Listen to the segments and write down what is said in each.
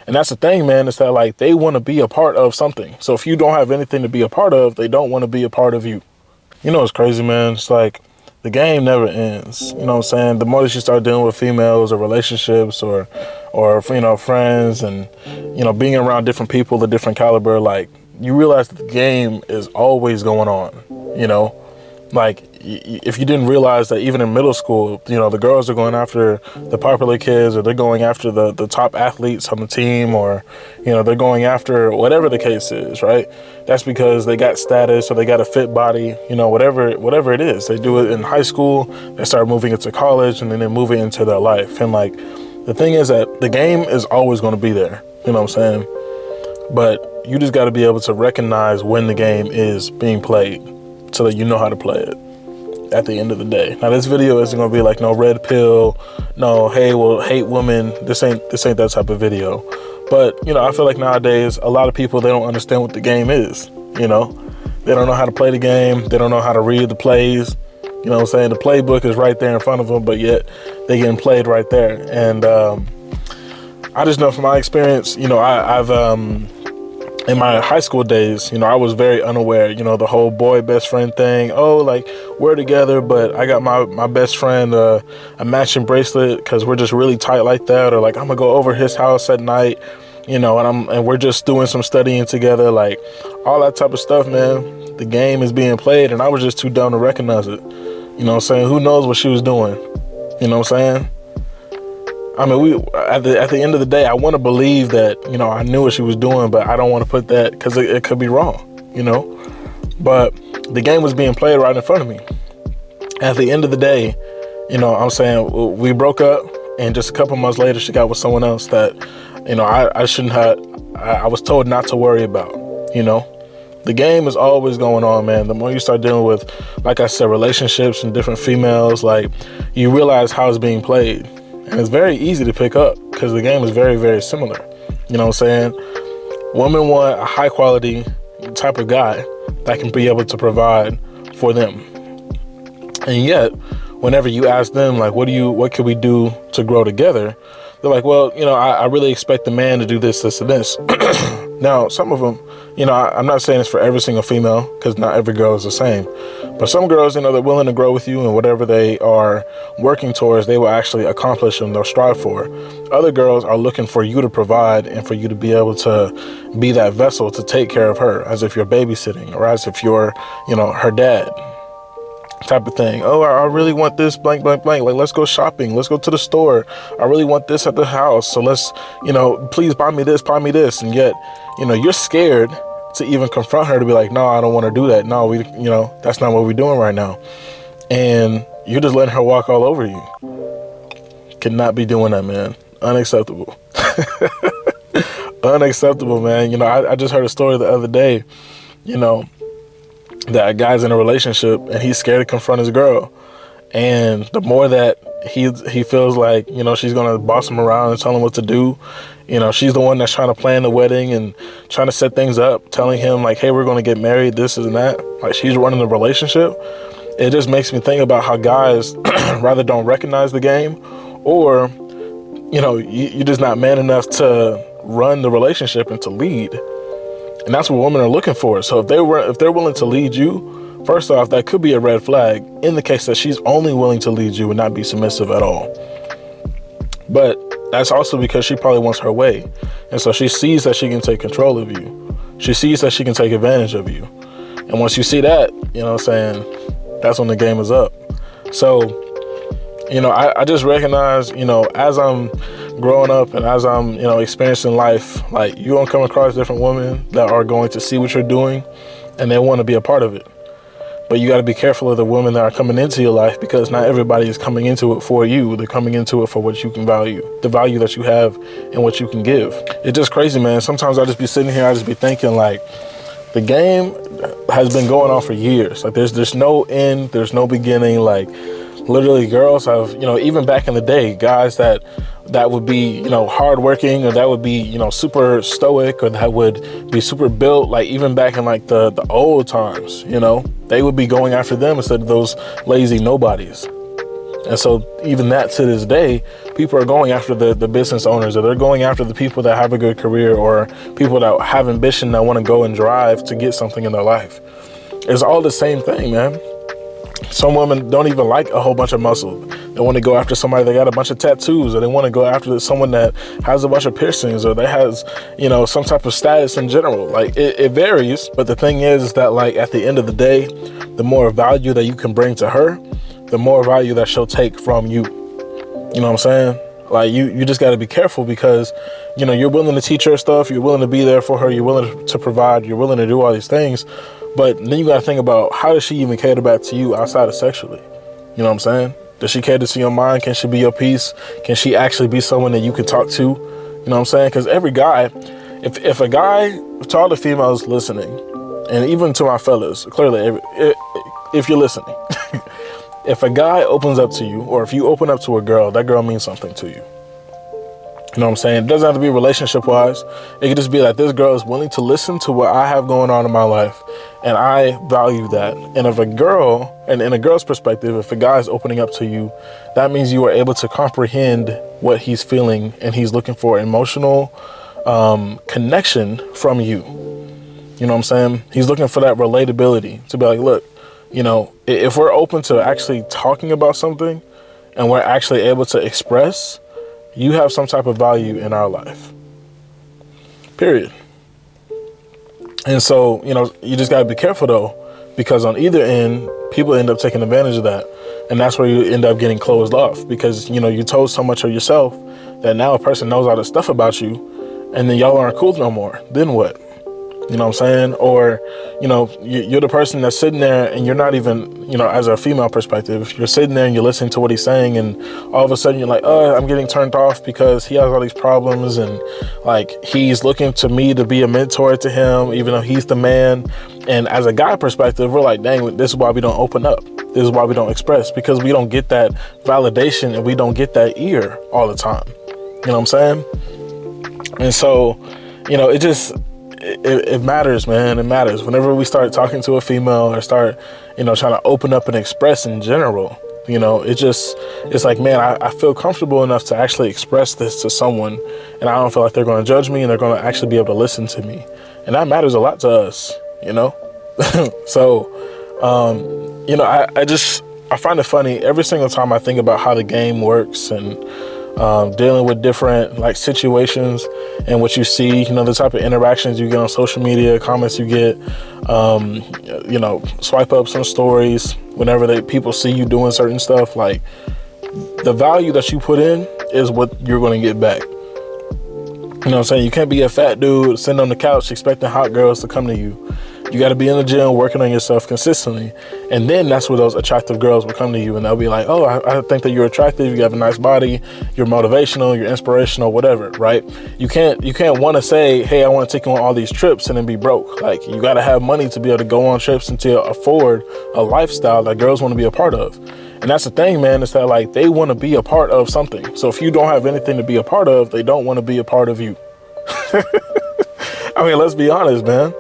And that's the thing, man, is that like they want to be a part of something. So if you don't have anything to be a part of, they don't want to be a part of you. You know, it's crazy, man. It's like the game never ends. You know what I'm saying? The more that you start dealing with females or relationships or you know, friends and, you know, being around different people of different caliber, like you realize that the game is always going on, you know? Like, if you didn't realize that even in middle school, you know, the girls are going after the popular kids, or they're going after the top athletes on the team, or, you know, they're going after whatever the case is, right? That's because they got status or they got a fit body, you know, whatever it is. They do it in high school, they start moving into college, and then they're moving into their life. And like, the thing is that the game is always going to be there, you know what I'm saying? But you just got to be able to recognize when the game is being played, so that you know how to play it at the end of the day. Now, this video isn't gonna be like no red pill, no, hey, well, hate women. This ain't that type of video. But, you know, I feel like nowadays, a lot of people, they don't understand what the game is, you know? They don't know how to play the game. They don't know how to read the plays. You know what I'm saying? The playbook is right there in front of them, but yet they getting played right there. And I just know from my experience, you know, I've in my high school days, you know, I was very unaware, you know, the whole boy best friend thing. Oh, like, we're together, but I got my best friend a matching bracelet because we're just really tight like that. Or like, I'm gonna go over his house at night, you know, and we're just doing some studying together, like all that type of stuff, man. The game is being played, and I was just too dumb to recognize it. You know what I'm saying? Who knows what she was doing? You know what I'm saying? I mean, at the end of the day, I want to believe that, you know, I knew what she was doing, but I don't want to put that because it could be wrong, you know. But the game was being played right in front of me. At the end of the day, you know, I'm saying we broke up, and just a couple months later, she got with someone else that, you know, I shouldn't have. I was told not to worry about, you know. The game is always going on, man. The more you start dealing with, like I said, relationships and different females, like, you realize how it's being played. And it's very easy to pick up because the game is very, very similar. You know what I'm saying? Women want a high quality type of guy that can be able to provide for them. And yet, whenever you ask them, like, what can we do to grow together? They're like, well, you know, I really expect the man to do this, this, and this. Now, some of them, you know, I'm not saying it's for every single female because not every girl is the same. But some girls, you know, they're willing to grow with you, and whatever they are working towards, they will actually accomplish and they'll strive for. Other girls are looking for you to provide and for you to be able to be that vessel to take care of her, as if you're babysitting or as if you're, you know, her dad. Type of thing. Oh, I really want this blank, blank, blank. Like, let's go shopping. Let's go to the store. I really want this at the house. So let's, you know, please buy me this, buy me this. And yet, you know, you're scared to even confront her to be like, no, I don't want to do that. No, you know, that's not what we're doing right now. And you're just letting her walk all over you. Cannot be doing that, man. Unacceptable. Unacceptable, man. You know, I just heard a story the other day, you know, that a guy's in a relationship and he's scared to confront his girl. And the more that he feels like, you know, she's going to boss him around and tell him what to do, you know, she's the one that's trying to plan the wedding and trying to set things up, telling him like, hey, we're going to get married, this and that. Like, she's running the relationship. It just makes me think about how guys rather don't recognize the game, or, you know, you're just not man enough to run the relationship and to lead. And that's what women are looking for. So if they're willing to lead you, first off, that could be a red flag in the case that she's only willing to lead you and not be submissive at all. But that's also because she probably wants her way. And so she sees that she can take control of you. She sees that she can take advantage of you. And once you see that, you know what I'm saying, that's when the game is up. So, you know, I just recognize, you know, as I'm growing up and as I'm, you know, experiencing life, like, you're going to come across different women that are going to see what you're doing and they want to be a part of it. But you got to be careful of the women that are coming into your life, because not everybody is coming into it for you. They're coming into it for what you can value, the value that you have and what you can give. It's just crazy, man. Sometimes I just be sitting here, I just be thinking, like, the game has been going on for years. Like, there's no end, there's no beginning. Like, literally, girls have, you know, even back in the day, guys that would be, you know, hardworking, or that would be, you know, super stoic, or that would be super built, like even back in like the old times, you know, they would be going after them instead of those lazy nobodies. And so even that, to this day, people are going after the business owners, or they're going after the people that have a good career, or people that have ambition, that want to go and drive to get something in their life. It's all the same thing, man. Some women don't even like a whole bunch of muscle. They want to go after somebody that got a bunch of tattoos, or they want to go after someone that has a bunch of piercings, or that has, some type of status in general. Like, it varies. But the thing is that, like, at the end of the day, the more value that you can bring to her, the more value that she'll take from you. You know what I'm saying? Like, you just got to be careful, because, you're willing to teach her stuff. You're willing to be there for her. You're willing to provide. You're willing to do all these things. But then you got to think about, how does she even cater back to you outside of sexually? You know what I'm saying? Does she cater to your mind? Can she be your peace? Can she actually be someone that you can talk to? You know what I'm saying? Because every guy, if a guy, to all the females listening, and even to my fellas, clearly, if you're listening, if a guy opens up to you, or if you open up to a girl, that girl means something to you. You know what I'm saying? It doesn't have to be relationship wise. It could just be like, this girl is willing to listen to what I have going on in my life, and I value that. And if a girl, and in a girl's perspective, if a guy is opening up to you, that means you are able to comprehend what he's feeling, and he's looking for emotional connection from you. You know what I'm saying? He's looking for that relatability, to be like, look, if we're open to actually talking about something, and we're actually able to express, you have some type of value in our life, period. And so, you just got to be careful though, because on either end, people end up taking advantage of that. And that's where you end up getting closed off, because, you told so much of yourself that now a person knows all this stuff about you, and then y'all aren't cool no more. Then what? You know what I'm saying? Or, you're the person that's sitting there, and you're not even, as a female perspective, you're sitting there and you're listening to what he's saying, and all of a sudden you're like, oh, I'm getting turned off because he has all these problems, and like, he's looking to me to be a mentor to him, even though he's the man. And as a guy perspective, we're like, dang, this is why we don't open up. This is why we don't express, because we don't get that validation, and we don't get that ear all the time. You know what I'm saying? And so, it matters, man. It matters. Whenever we start talking to a female, or start, trying to open up and express in general, it's like, man, I feel comfortable enough to actually express this to someone, and I don't feel like they're going to judge me, and they're going to actually be able to listen to me. And that matters a lot to us, So, I find it funny every single time I think about how the game works, and dealing with different like situations, and what you see, the type of interactions you get on social media, comments you get, swipe up some stories whenever people see you doing certain stuff. Like, the value that you put in is what you're going to get back. You know what I'm saying? You can't be a fat dude sitting on the couch expecting hot girls to come to you. You got to be in the gym working on yourself consistently. And then that's where those attractive girls will come to you, and they'll be like, oh, I think that you're attractive. You have a nice body. You're motivational. You're inspirational, whatever, right? You can't want to say, hey, I want to take you on all these trips and then be broke. Like, you got to have money to be able to go on trips and to afford a lifestyle that girls want to be a part of. And that's the thing, man, is that like, they want to be a part of something. So if you don't have anything to be a part of, they don't want to be a part of you. I mean, let's be honest, man.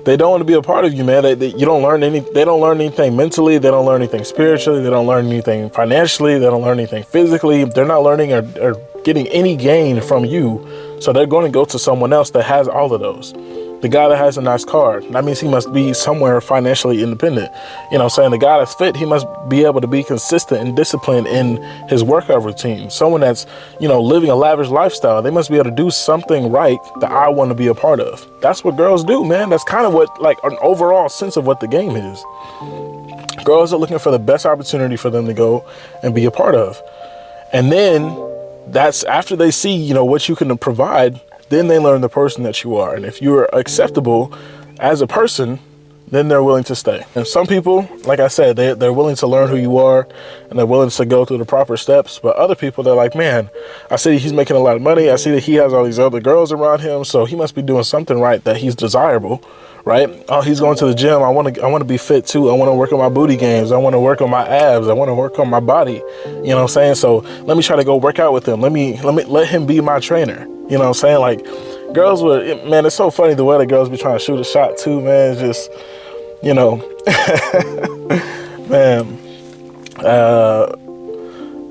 They don't want to be a part of you, man. They don't learn anything mentally. They don't learn anything spiritually. They don't learn anything financially. They don't learn anything physically. They're not learning or getting any gain from you. So they're going to go to someone else that has all of those. The guy that has a nice car, that means he must be somewhere financially independent. You know what I'm saying? The guy that's fit, he must be able to be consistent and disciplined in his workout routine. Someone that's, living a lavish lifestyle, they must be able to do something right that I want to be a part of. That's what girls do, man. That's kind of what, like, an overall sense of what the game is. Girls are looking for the best opportunity for them to go and be a part of. And then that's after they see, what you can provide. Then they learn the person that you are. And if you're acceptable as a person, then they're willing to stay. And some people, like I said, they're willing to learn who you are, and they're willing to go through the proper steps. But other people, they're like, man, I see he's making a lot of money. I see that he has all these other girls around him. So he must be doing something right, that he's desirable, right? Oh, he's going to the gym. I want to be fit too. I want to work on my booty games. I want to work on my abs. I want to work on my body. You know what I'm saying? So let me try to go work out with him. Let him be my trainer. You know what I'm saying? Like, girls would, man, it's so funny the way that girls be trying to shoot a shot too, man. It's just, man, Uh,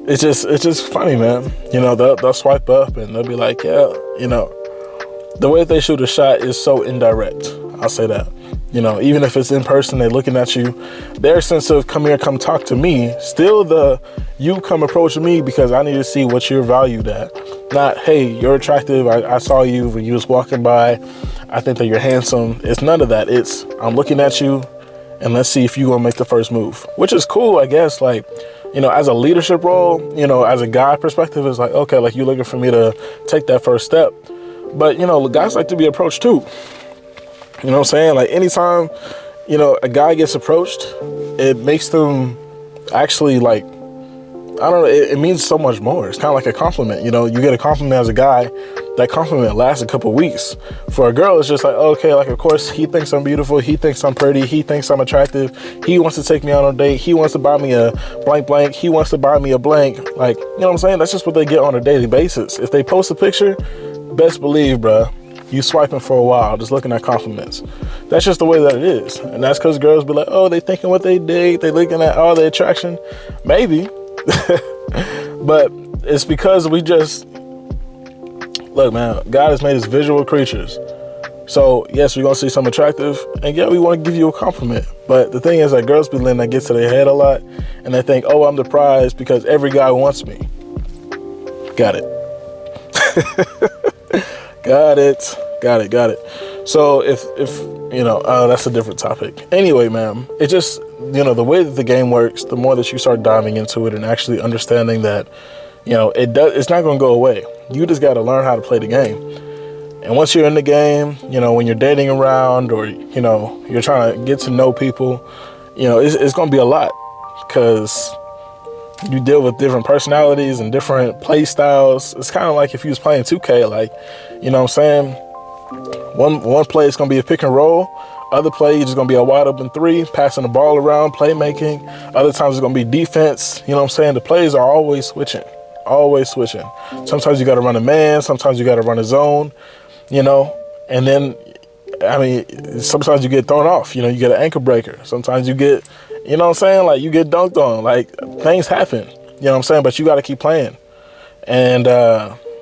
it's just funny, man. You know, they'll swipe up and they'll be like, yeah, you know, the way they shoot a shot is so indirect. I'll say that. You know, even if it's in person, they're looking at you. Their sense of come here, come talk to me, still you come approach me because I need to see what you're valued at. Not, hey, you're attractive. I saw you when you was walking by. I think that you're handsome. It's none of that. It's I'm looking at you and let's see if you're gonna make the first move, which is cool, I guess. Like, you know, as a leadership role, you know, as a guy perspective, it's like, okay, like you looking for me to take that first step. But, you know, guys like to be approached too. You know what I'm saying? Like anytime, you know, a guy gets approached, it makes them actually like, I don't know, it means so much more. It's kind of like a compliment. You know, you get a compliment as a guy, that compliment lasts a couple weeks. For a girl, it's just like, okay, like, of course, he thinks I'm beautiful. He thinks I'm pretty. He thinks I'm attractive. He wants to take me out on a date. He wants to buy me a blank blank. He wants to buy me a blank. Like, you know what I'm saying? That's just what they get on a daily basis. If they post a picture, best believe, bruh, you swiping for a while, just looking at compliments. That's just the way that it is. And that's because girls be like, oh, they thinking what they dig. They looking at all the attraction. Maybe. But it's because we just, look, man, God has made us visual creatures. So yes, we're going to see some attractive, and yeah, we want to give you a compliment. But the thing is that girls be letting that get to their head a lot, and they think, oh, I'm the prize because every guy wants me. Got it. Got it. So if you know, that's a different topic. Anyway, man, it just, you know, the way that the game works, the more that you start diving into it and actually understanding that, you know, it's not going to go away. You just got to learn how to play the game. And once you're in the game, you know, when you're dating around or, you know, you're trying to get to know people, you know, it's going to be a lot because you deal with different personalities and different play styles. It's kind of like if you was playing 2K, like, you know what I'm saying? One play is going to be a pick and roll. Other play, you're just going to be a wide open three, passing the ball around, playmaking. Other times it's going to be defense. You know what I'm saying? The plays are always switching. Sometimes you got to run a man. Sometimes you got to run a zone, you know? And then, I mean, sometimes you get thrown off. You know, you get an ankle breaker. Sometimes you get, you know what I'm saying? Like, you get dunked on. Like, things happen. You know what I'm saying? But you got to keep playing. And,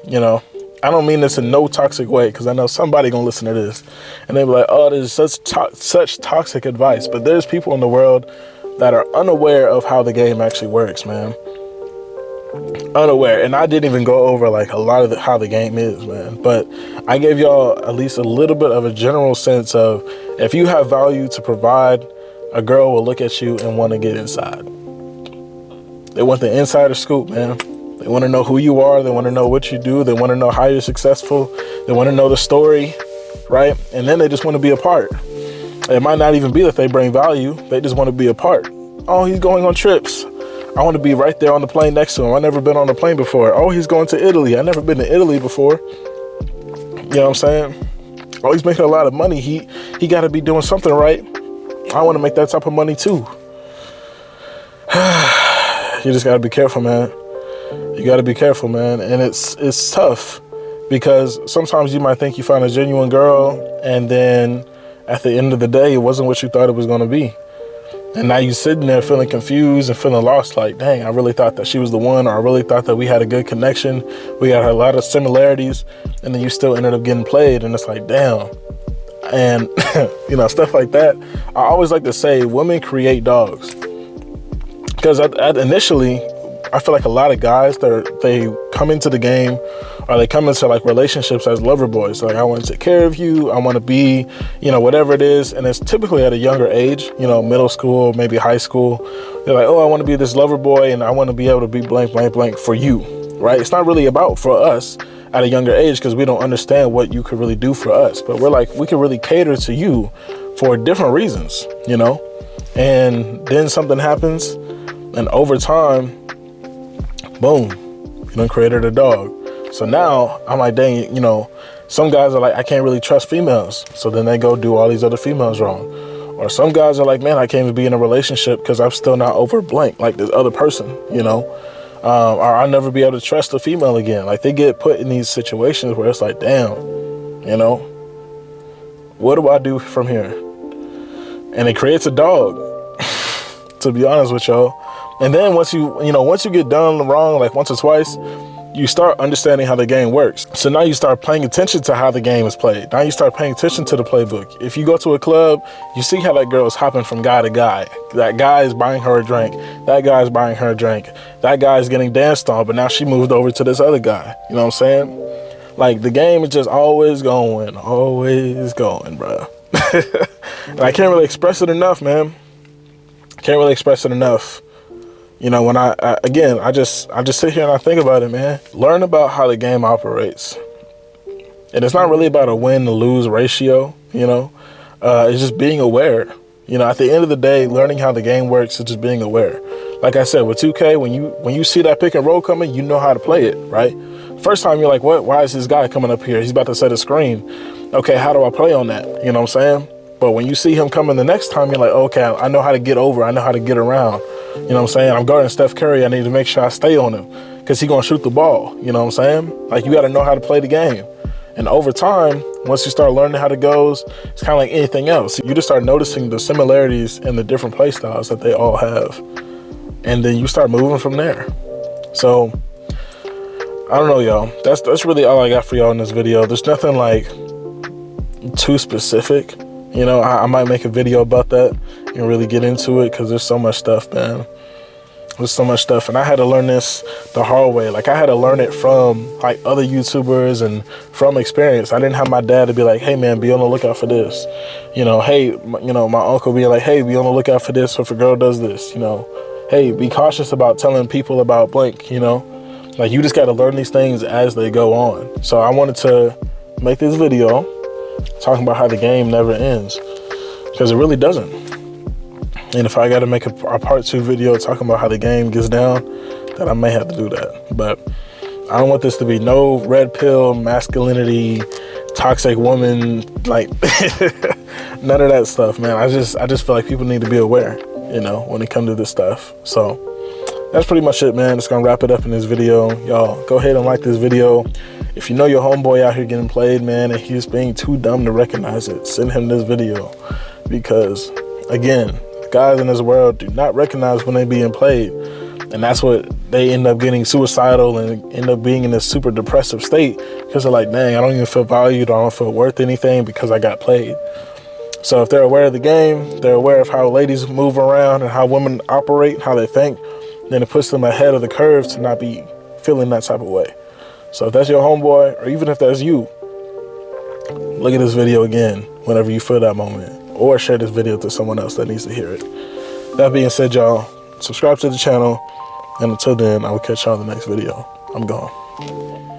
you know, I don't mean this in no toxic way, because I know somebody gonna listen to this and they be like, oh, this is such toxic advice. But there's people in the world that are unaware of how the game actually works, man. Unaware. And I didn't even go over like a lot of how the game is, man. But I gave y'all at least a little bit of a general sense of, if you have value to provide, a girl will look at you and want to get inside. They want the insider scoop, man. They want to know who you are. They want to know what you do. They want to know how you're successful. They want to know the story, right? And then they just want to be a part. It might not even be that they bring value. They just want to be a part. Oh, he's going on trips. I want to be right there on the plane next to him. I've never been on a plane before. Oh, he's going to Italy. I've never been to Italy before. You know what I'm saying? Oh, he's making a lot of money. He got to be doing something right. I want to make that type of money too. You just got to be careful, man. You got to be careful, man. And it's tough because sometimes you might think you found a genuine girl, and then at the end of the day, it wasn't what you thought it was going to be. And now you're sitting there feeling confused and feeling lost, like, dang, I really thought that she was the one, or I really thought that we had a good connection. We had a lot of similarities, and then you still ended up getting played, and it's like, damn. And, you know, stuff like that. I always like to say women create dogs. Because initially, I feel like a lot of guys, they come into the game, or they come into like relationships as lover boys. Like, I want to take care of you. I want to be, you know, whatever it is. And it's typically at a younger age, you know, middle school, maybe high school. They're like, oh, I want to be this lover boy, and I want to be able to be blank, blank, blank for you, right? It's not really about for us at a younger age, because we don't understand what you could really do for us. But we're like, we could really cater to you for different reasons, you know? And then something happens, and over time, boom, you done created a dog. So now I'm like, dang, you know, some guys are like, I can't really trust females. So then they go do all these other females wrong. Or some guys are like, man, I can't even be in a relationship because I'm still not over blank like this other person, you know. Or I'll never be able to trust a female again. Like, they get put in these situations where it's like, damn, you know, what do I do from here? And it creates a dog, to be honest with y'all. And then once you get done wrong, like once or twice, you start understanding how the game works. So now you start paying attention to how the game is played. Now you start paying attention to the playbook. If you go to a club, you see how that girl is hopping from guy to guy. That guy is buying her a drink. That guy is buying her a drink. That guy is getting danced on, but now she moved over to this other guy. You know what I'm saying? Like, the game is just always going, bro. And I can't really express it enough, man. Can't really express it enough. You know, when I just sit here and I think about it, man. Learn about how the game operates. And it's not really about a win to lose ratio, you know. It's just being aware. You know, at the end of the day, learning how the game works is just being aware. Like I said, with 2K, when you see that pick and roll coming, you know how to play it, right? First time you're like, what? Why is this guy coming up here? He's about to set a screen. Okay, how do I play on that? You know what I'm saying? But when you see him coming the next time, you're like, okay, I know how to get over. I know how to get around. You know what I'm saying? I'm guarding Steph Curry. I need to make sure I stay on him because he's going to shoot the ball. You know what I'm saying? Like, you got to know how to play the game. And over time, once you start learning how it goes, it's kind of like anything else. You just start noticing the similarities in the different play styles that they all have. And then you start moving from there. So, I don't know, y'all. That's really all I got for y'all in this video. There's nothing like too specific. You know, I might make a video about that and really get into it because there's so much stuff, man. There's so much stuff. And I had to learn this the hard way. Like, I had to learn it from like other YouTubers and from experience. I didn't have my dad to be like, hey man, be on the lookout for this. You know, hey, my uncle being like, hey, be on the lookout for this if a girl does this, you know. Hey, be cautious about telling people about blank, you know. Like, you just got to learn these things as they go on. So I wanted to make this video talking about how the game never ends, because it really doesn't. And if I got to make a part 2 video talking about how the game gets down, then I may have to do that. But I don't want this to be no red pill masculinity, toxic woman, like none of that stuff, man. I just feel like people need to be aware, you know, when it comes to this stuff. So that's pretty much it, man. Just gonna wrap it up in this video. Y'all, go ahead and like this video. If you know your homeboy out here getting played, man, and he's being too dumb to recognize it, send him this video. Because, again, guys in this world do not recognize when they're being played. And that's what they end up getting suicidal and end up being in this super depressive state. Because they're like, dang, I don't even feel valued. I don't feel worth anything because I got played. So if they're aware of the game, they're aware of how ladies move around and how women operate, how they think, then it puts them ahead of the curve to not be feeling that type of way. So if that's your homeboy, or even if that's you, look at this video again whenever you feel that moment, or share this video to someone else that needs to hear it. That being said, y'all, subscribe to the channel, and until then, I will catch y'all in the next video. I'm gone.